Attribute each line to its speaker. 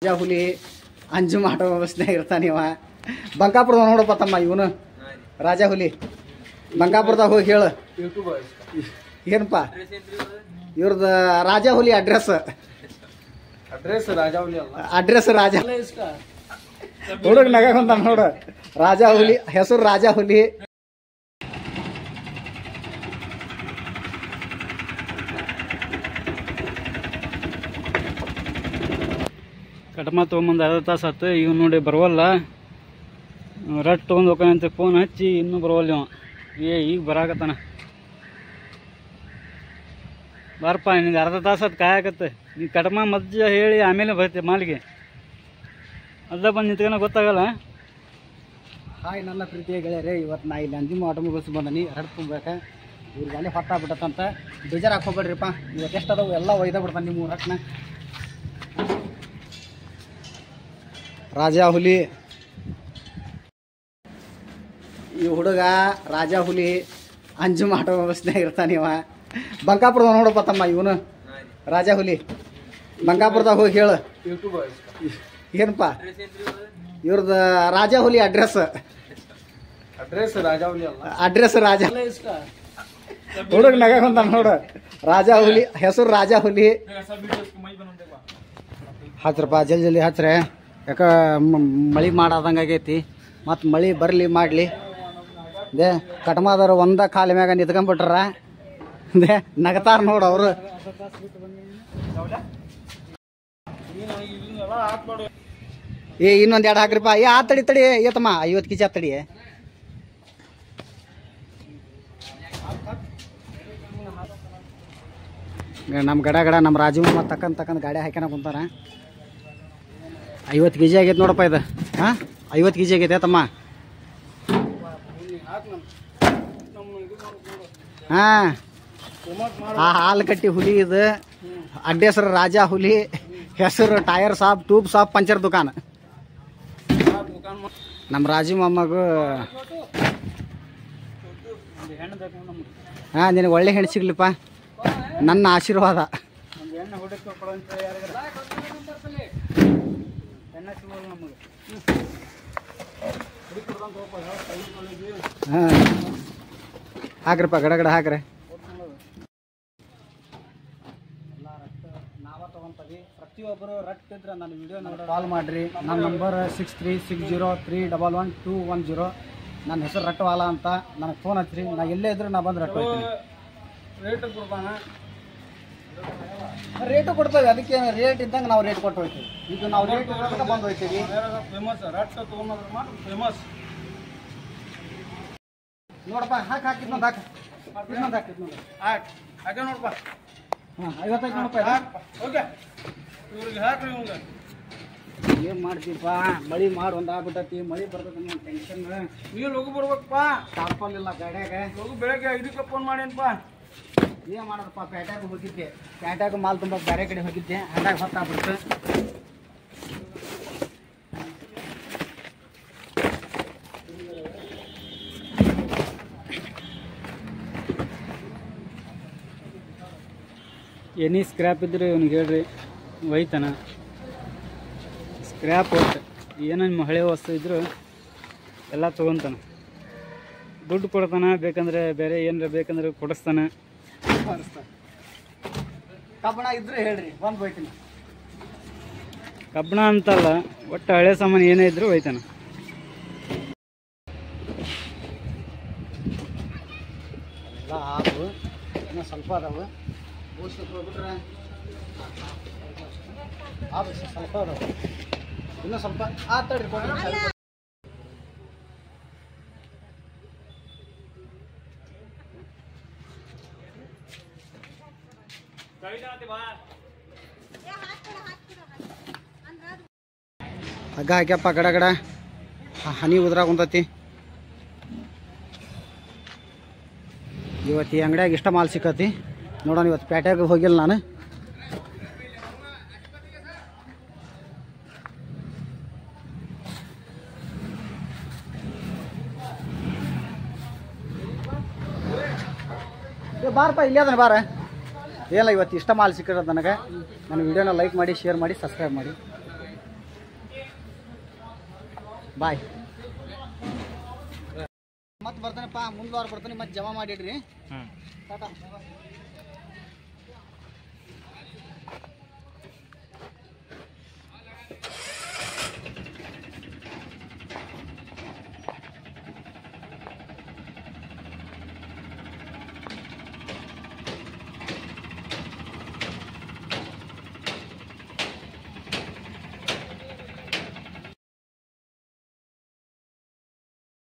Speaker 1: ರಾಜ ಹುಲಿ ಅಂಜು ಮಾಡೋ ಬಸ್ನಾಗ ಇರ್ತಾನಿವ. ಬಂಕಾಪುರದ ನೋಡಪ್ಪ ತಮ್ಮ ಇವನು ರಾಜ ಹುಲಿ. ಬಂಕಾಪುರದಾಗ ಹೋಗಿ ಹೇಳು ಏನಪ್ಪ ಇವ್ರದ್ದು ರಾಜ ಹುಲಿ ಅಡ್ರೆಸ್ ರಾಜ ಹುಡುಗ ನಗಂತ ನೋಡು. ರಾಜ ಹುಲಿ ಹೆಸರು ರಾಜ ಹುಲಿ.
Speaker 2: ಕಟಮ ತೊಗೊಂಬಂದು ಅರ್ಧ ತಾಸು ಆತು. ಇವ್ ನೋಡಿ ಬರವಲ್ಲ. ರಟ್ ತೊಗೊಂಡು ಹೋಗ್ಕಂತ ಫೋನ್ ಹಚ್ಚಿ ಇನ್ನೂ ಬರವಲ್ಲ ಇವ. ಈಗ ಬರಾಕತ್ತಾನ. ಬಾರಪ್ಪ ನಿನಗೆ ಅರ್ಧ ತಾಸು ಅದು ಕಾಯಕತ್ತೆ. ನೀ ಕಟಮ ಮಜ್ಜ ಹೇಳಿ ಆಮೇಲೆ ಬರ್ತೀವಿ ಮಾಲಿಗೆ. ಅದ ಬಂದು ನಿಂತ್ಕೊಂಡ ಗೊತ್ತಾಗಲ್ಲ.
Speaker 1: ಹಾಯ್ ನನ್ನ ಪ್ರೀತಿಯ ಗೆಳೆಯರೇ, ಇವತ್ತು ನಾ ಇಲ್ಲಿ ಅಂಜಿಮ ಆಟೋಮೊಬೈಲ್ಸ್ ಬಂದನಿ. ರಟ್ ತುಂಬೇಕ ಇವ್ರಿಗೆ ಅಲ್ಲಿ ಹೊಟ್ಟಾಗ್ಬಿಟ್ಟಂತ ಬೇಜಾರು ಹಾಕೋಬೇಡ್ರಿಪ್ಪ. ಇವತ್ತು ಎಷ್ಟು ಅದಾವು ಎಲ್ಲ ಒಯ್ದ ಬಿಡ್ತಾನೆ ನಿಮ್ಮ ರಟ್ನ. ರಾಜ ಹುಲಿ ಈ ಹುಡುಗ ರಾಜ ಹುಲಿ ಅಂಜು ಮಾಡೋ ಬಸ್ನಾಗ ಇರ್ತಾನಿವ. ಬಂಕಾಪುರದ ನೋಡಪ್ಪ ತಮ್ಮ ಇವನು ರಾಜ ಹುಲಿ. ಬಂಕಾಪುರದಾಗ ಹೋಗಿ ಹೇಳು ಏನಪ್ಪ ಇವ್ರದ್ದು ರಾಜ ಹುಲಿ ಅಡ್ರೆಸ್ ರಾಜ ಹುಡುಗ ನಗಂತ ನೋಡು. ರಾಜ ಹುಲಿ ಹೆಸರು ರಾಜ ಹುಲಿ. ಹಚ್ರಪ್ಪ ಜಲ್ದಿ ಹಚ್ರೆ. ಯಾಕ ಮಳೆ ಮಾಡಾದಂಗೆ ಆಗೈತಿ. ಮತ್ತು ಮಳೆ ಬರಲಿ ಮಾಡಲಿ ದೇ ಕಟ್ಮಾದವ್ರು ಒಂದ ಕಾಲ ಮ್ಯಾಗ ನಿಂತ್ಕೊಂಡ್ಬಿಟ್ರ ದೇ ನಗತಾರ ನೋಡು ಅವರು. ಇನ್ನೊಂದು ಎರಡು ಹಾಕ್ರಿಪ್ಪ. ತಡಿ ತಡಿ ಏತಮ್ಮ 50 ಕೆಜಿ ತಡಿ. ನಮ್ಮ ಗಡ ನಮ್ಮ ರಾಜೀವ್ ಮತ್ತು ತಕ್ಕಂತ ಗಾಡಿ ಹಾಕ್ಯಾನ ಕುಂತಾರ. 50 ಕೆಜಿ ಆಗೈತೆ ನೋಡಪ್ಪ ಇದು. ಹಾಂ 50 ಕೆಜಿ ಆಗೈತೆ ತಮ್ಮ. ಹಾಂ ಹಾಲು ಕಟ್ಟಿ ಹುಲಿ ಇದು. ಅಡ್ಡ ಹೆಸರು ರಾಜ ಹುಲಿ. ಹೆಸರು ಟೈರ್ ಸಾಪ್ ಟ್ಯೂಬ್ ಸಾಪ್ ಪಂಚರ್ ದುಕಾನ್. ನಮ್ಮ ರಾಜೀವ್ ಅಮ್ಮಗೂ ಹಾಂ ನಿನಗೆ ಒಳ್ಳೆ ಹೆಣ್ಣು ಸಿಗ್ಲಿಪ್ಪ ನನ್ನ ಆಶೀರ್ವಾದ. ಹಾಂ ಹಾಕ್ರಪ್ಪ ಗಡ ಹಾಕ್ರಿ. ನಾವ ತಗೊಂತೀವಿ. ಪ್ರತಿಯೊಬ್ಬರು ರಟ್ ಇದ್ರೆ ನನ್ನ ವಿಡಿಯೋ ನೋಡಿ ಕಾಲ್ ಮಾಡಿರಿ. ನನ್ನ ನಂಬರ್ 6360311210. ನನ್ನ ಹೆಸರು ರಟ್ಟವಾಲ ಅಂತ. ನನಗೆ ಫೋನ್ ಹಚ್ಚಿರಿ. ನಾ ಎಲ್ಲೇ ಇದ್ರು ನಾ ಬಂದು ರಟ್ಟು ಹೋಗ್ತೀನಿ. ರೇಟು ಕೊಡ್ತೇವೆ. ಅದಕ್ಕೆ ರೇಟ್ ಇದ್ದಂಗೆ ನಾವು ರೇಟ್ ಕೊಟ್ಟು ಹೋಗ್ತೀವಿ. ಈಗ ನಾವು ರೇಟ್ ಬಂದು ಹೋಗ್ತೀವಿ. ನೋಡಪ್ಪ ಹಾಕಿ ಇನ್ನೊಂದು ಹಾಕಿ ನೋಡಪ್ಪ. ಹಾಂ 55 ನೋಡಪ್ಪ. ಏನು ಮಾಡ್ತೀಪ್ಪ ಮಳೆ ಮಾಡಿ ಒಂದಾಗ್ಬಿಟ್ಟತಿ. ಮಳೆ ಬರ್ತದೆ ನಮ್ಮ ಟೆನ್ಷನ್.
Speaker 2: ನೀವು ಲಗು ಬರ್ಬೇಕಪ್ಪ.
Speaker 1: ತಾಳ್ಪಲ್ಲಿಲ್ಲ ಗಾಡ್ಯಾಗ.
Speaker 2: ಲಗು ಬೆಳಗ್ಗೆ 5ಕ್ಕೆ ಫೋನ್ ಮಾಡೇನಪ್ಪ.
Speaker 1: ಏನು ಮಾಡೋದಪ್ಪ ಪೇಟ್ಯಾಗ ಹೋಗಿದ್ದೆ. ಪೇಟ್ಯಾಗ ಮಾಲ್ ತುಂಬ ಬೇರೆ ಕಡೆ ಹೋಗಿದ್ದೆ. ಹಂಗಾಗಿ ಹೊತ್ತಾಗ್ಬಿಡ್ತು.
Speaker 2: ಎನಿ ಸ್ಕ್ರ್ಯಾಪ್ ಇದ್ರೆ ಇವ್ನಿಗೆ ಹೇಳ್ರಿ ಒಯ್ತಾನ. ಸ್ಕ್ರ್ಯಾಪ್ ಒಟ್ಟು ಏನೋ ನಿಮ್ಮ ಹಳೆ ವಸ್ತು ಇದ್ರು ಎಲ್ಲ ತೊಗೊತಾನ. ದುಡ್ಡು ಕೊಡ್ತಾನ. ಬೇಕಂದ್ರೆ ಬೇರೆ ಏನಾರ ಬೇಕಂದ್ರೆ ಕೊಡಿಸ್ತಾನೆ.
Speaker 1: ಕಬ್ಬಣ ಇದ್ರೆ ಹೇಳ್ರಿ ಬಂದು ಹೋಯ್ತೀನಿ.
Speaker 2: ಕಬ್ಬಣ ಅಂತಲ್ಲ, ಒಟ್ಟು ಹಳೆ ಸಾಮಾನು ಏನೇ ಇದ್ರು ಒಯ್ತಾನ.
Speaker 1: ಎಲ್ಲ ಆದವು ಇನ್ನೂ ಸ್ವಲ್ಪ ಅದಾವು. ಹೋಗ್ಬಿಟ್ರೆ ಸ್ವಲ್ಪ ಅದಾವು. ಇನ್ನೂ ಸ್ವಲ್ಪ ತಡ್ರಿ. ಹಗ್ಗ ಹಾಕ್ಯಪ್ಪ ಗಡ ಹನಿ ಉದ್ರಾಗುಂತತಿ. ಇವತ್ತು ಈ ಅಂಗಡಿಯಾಗ ಇಷ್ಟ ಮಾಲ್ ಸಿಕ್ಕತಿ ನೋಡೋಣ. ಇವತ್ತು ಪೇಟ್ಯಾಗ ಹೋಗಿಲ್ಲ ನಾನು. ಬಾರಪ್ಪ ಇಲ್ಲೇ ಅದನ್ನ ಬಾರ. ಏನಿಲ್ಲ ಇವತ್ತು ಇಷ್ಟ ಮಾಲ್ ಸಿಕ್ಕಿರೋದು ನನಗೆ. ನನ್ನ ವಿಡಿಯೋನ ಲೈಕ್ ಮಾಡಿ, ಶೇರ್ ಮಾಡಿ, ಸಬ್ಸ್ಕ್ರೈಬ್ ಮಾಡಿ. ಬಾಯ್. ಮತ್ತೆ ಬರ್ತಾನಪ್ಪ, ಮುಂದ್ವಾರ ಬರ್ತಾನೆ, ಮತ್ತೆ ಜಮಾ ಮಾಡಿಡ್ರಿ.
Speaker 2: ಹಾಂ
Speaker 1: ಟಾಟಾ.